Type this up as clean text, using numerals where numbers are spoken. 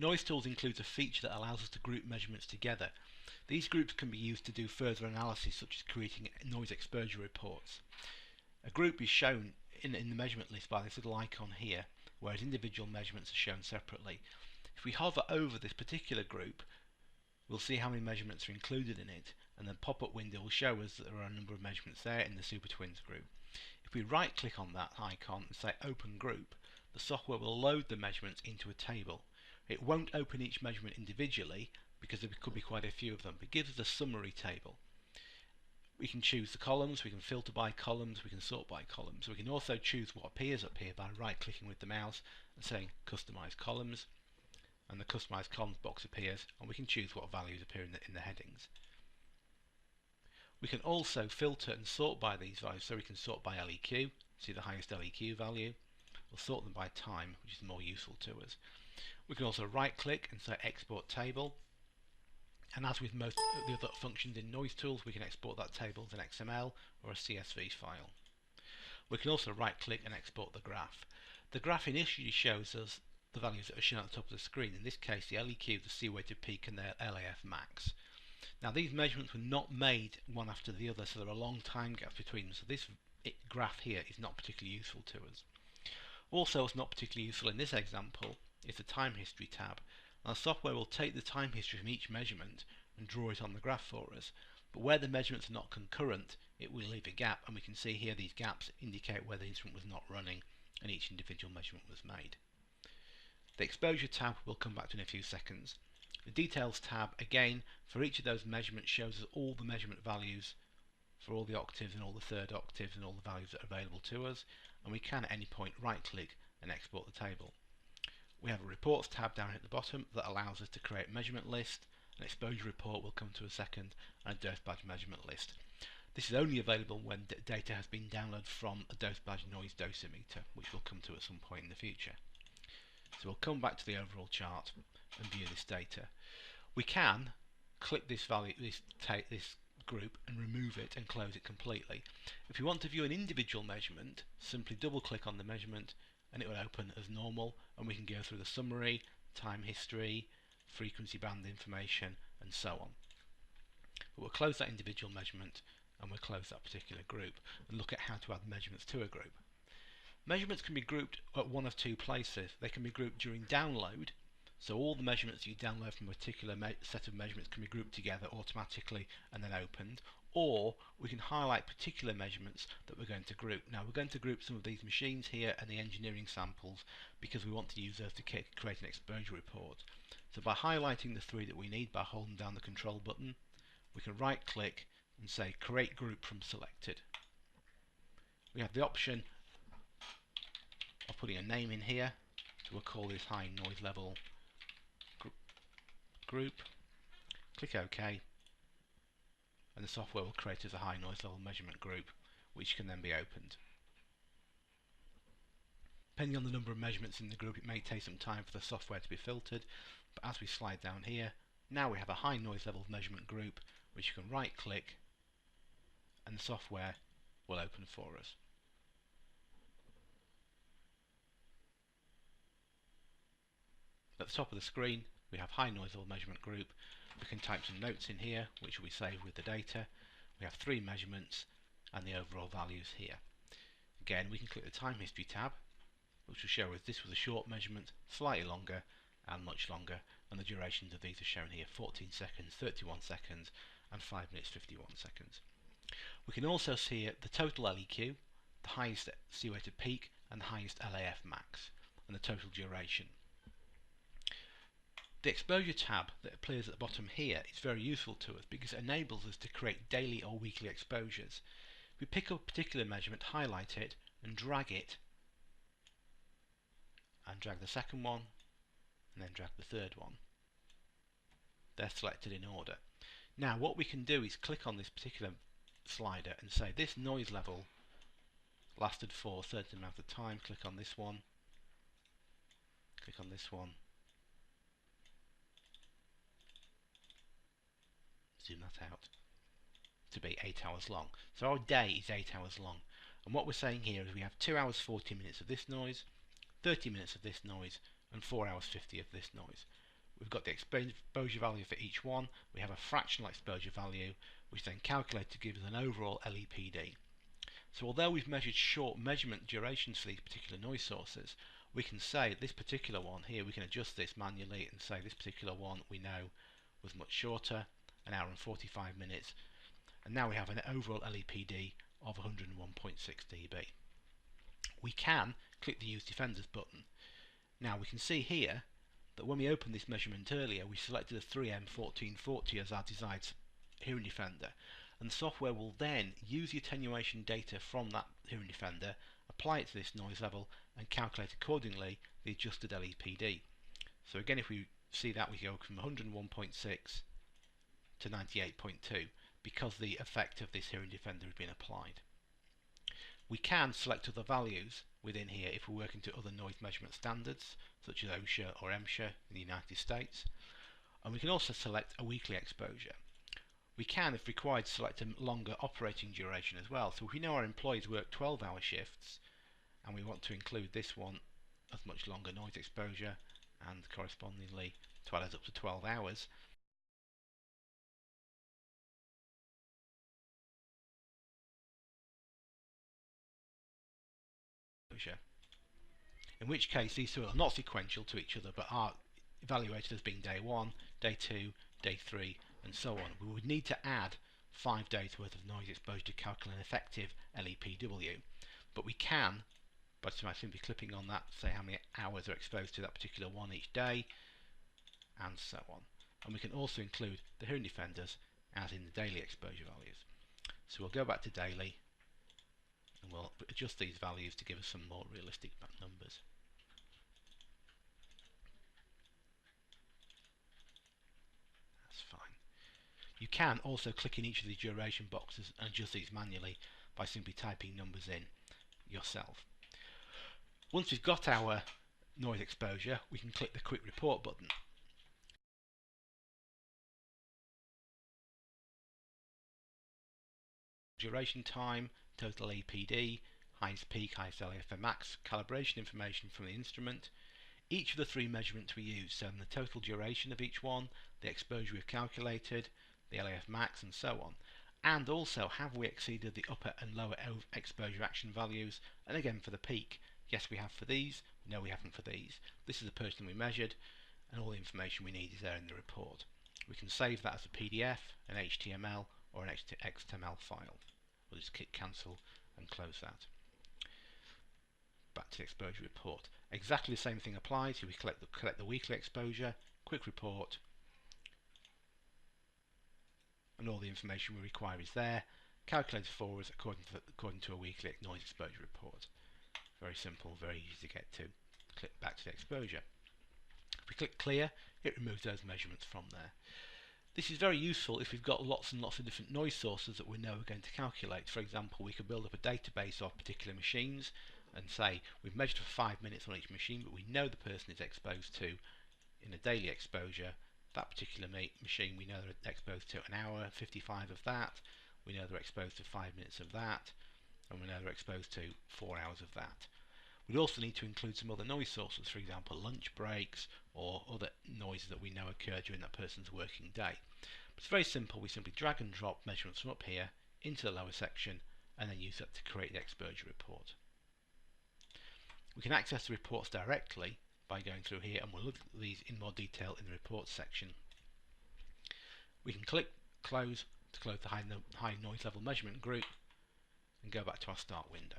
Noisetools includes a feature that allows us to group measurements together. These groups can be used to do further analysis, such as creating noise exposure reports. A group is shown in the measurement list by this little icon here, whereas individual measurements are shown separately. If we hover over this particular group, we'll see how many measurements are included in it, and the pop-up window will show us that there are a number of measurements there in the Super Twins group. If we right click on that icon and say Open Group, the software will load the measurements into a table. It won't open each measurement individually because there could be quite a few of them, but it gives us a summary table. We can choose the columns, we can filter by columns, we can sort by columns. We can also choose what appears up here by right clicking with the mouse and saying Customize Columns, and the Customize Columns box appears, and we can choose what values appear in the headings. We can also filter and sort by these values, so we can sort by LEQ, see the highest LEQ value. We'll sort them by time, which is more useful to us. We can also right click and say Export Table, and as with most of the other functions in Noisetools, we can export that table as an XML or a CSV file. We can also right click and export the graph. The graph initially shows us the values that are shown at the top of the screen, in this case the LEQ, the C-weighted peak, and the LAF max. Now these measurements were not made one after the other, so there are long time gaps between them, so this graph here is not particularly useful to us. Also, what's not particularly useful in this example is the time history tab. Now the software will take the time history from each measurement and draw it on the graph for us, but where the measurements are not concurrent, it will leave a gap, and we can see here these gaps indicate where the instrument was not running and each individual measurement was made. The exposure tab we'll come back to in a few seconds. The details tab, again, for each of those measurements shows us all the measurement values for all the octaves and all the third octaves and all the values that are available to us, and we can at any point right click and export the table. We have a reports tab down at the bottom that allows us to create a measurement list, an exposure report will come to a second, and a dose badge measurement list. This is only available when data has been downloaded from a dose badge noise dosimeter, which we'll come to at some point in the future. So we'll come back to the overall chart and view this data. We can click this value, this group, and remove it and close it completely. If you want to view an individual measurement, simply double click on the measurement and it will open as normal, and we can go through the summary, time history, frequency band information, and so on. But we'll close that individual measurement and we'll close that particular group and look at how to add measurements to a group. Measurements can be grouped at one of two places. They can be grouped during download, so all the measurements you download from a particular set of measurements can be grouped together automatically and then opened, or we can highlight particular measurements that we're going to group. Now we're going to group some of these machines here and the engineering samples because we want to use those to create an exposure report. So by highlighting the three that we need by holding down the control button, we can right click and say create group from selected. We have the option of putting a name in here, so we'll call this high noise level group. Click OK, and the software will create as a high noise level measurement group, which can then be opened. Depending on the number of measurements in the group, it may take some time for the software to be filtered, but as we slide down here, now we have a high noise level measurement group, which you can right click and the software will open for us. At the top of the screen we have high noise level measurement group. We can type some notes in here which will be saved with the data. We have three measurements and the overall values here. Again, we can click the time history tab, which will show us this was a short measurement, slightly longer and much longer, and the durations of these are shown here: 14 seconds, 31 seconds and 5 minutes 51 seconds. We can also see the total LEQ, the highest C-weighted peak and the highest LAF max, and the total duration. The exposure tab that appears at the bottom here is very useful to us because it enables us to create daily or weekly exposures. We pick up a particular measurement, highlight it and drag it, and drag the second one and then drag the third one. They're selected in order. Now what we can do is click on this particular slider and say this noise level lasted for a certain amount of time. Click on this one, click on this one, zoom that out to be 8 hours long. So our day is 8 hours long, and what we're saying here is we have 2 hours 40 minutes of this noise, 30 minutes of this noise and 4 hours 50 of this noise. we've got the exposure value for each one, we have a fractional exposure value, which then calculated to give us an overall LEPD. So although we've measured short measurement durations for these particular noise sources, we can say this particular one here, we can adjust this manually and say this particular one we know was much shorter, an hour and 45 minutes, and now we have an overall LEPD of 101.6 dB. We can click the Use Defenders button. Now we can see here that when we opened this measurement earlier, we selected a 3M1440 as our desired hearing defender, and the software will then use the attenuation data from that hearing defender, apply it to this noise level, and calculate accordingly the adjusted LEPD. So again, if we see that, we go from 101.6 to 98.2 because the effect of this hearing defender has been applied. We can select other values within here if we're working to other noise measurement standards such as OSHA or MSHA in the United States, and we can also select a weekly exposure. We can, if required, select a longer operating duration as well. So if we know our employees work 12-hour shifts and we want to include this one as much longer noise exposure and correspondingly to add us up to 12 hours, in which case these two are not sequential to each other but are evaluated as being day 1, day 2, day 3 and so on. We would need to add 5 days worth of noise exposure to calculate an effective LEPW, but we can, by simply clipping on that, say how many hours are exposed to that particular one each day and so on. And we can also include the hearing defenders as in the daily exposure values. So we'll go back to daily and we'll adjust these values to give us some more realistic numbers. That's fine. You can also click in each of the duration boxes and adjust these manually by simply typing numbers in yourself. Once we've got our noise exposure, we can click the Quick Report button. Duration time, total APD, highest peak, highest LAFM max, calibration information from the instrument, each of the 3 measurements we use, so the total duration of each one, the exposure we've calculated, the LAF max and so on, and also have we exceeded the upper and lower exposure action values, and again for the peak, yes we have for these, no we haven't for these. This is the person we measured and all the information we need is there in the report. We can save that as a PDF, an HTML or an XML file. We'll just click cancel and close that. Back to the exposure report. Exactly the same thing applies. Here we collect the weekly exposure, quick report, and all the information we require is there, calculated for us according to a weekly noise exposure report. Very simple, very easy to get to. Click back to the exposure. If we click clear, it removes those measurements from there. This is very useful if we've got lots and lots of different noise sources that we know we're going to calculate. For example, we could build up a database of particular machines and say we've measured for 5 minutes on each machine, but we know the person is exposed to, in a daily exposure, that particular machine we know they're exposed to an hour 55 of that, we know they're exposed to 5 minutes of that, and we know they're exposed to 4 hours of that. We'd also need to include some other noise sources, for example lunch breaks or other noises that we know occur during that person's working day. But it's very simple. We simply drag and drop measurements from up here into the lower section and then use that to create the exposure report. We can access the reports directly by going through here, and we'll look at these in more detail in the reports section. We can click close to close the high noise level measurement group and go back to our start window.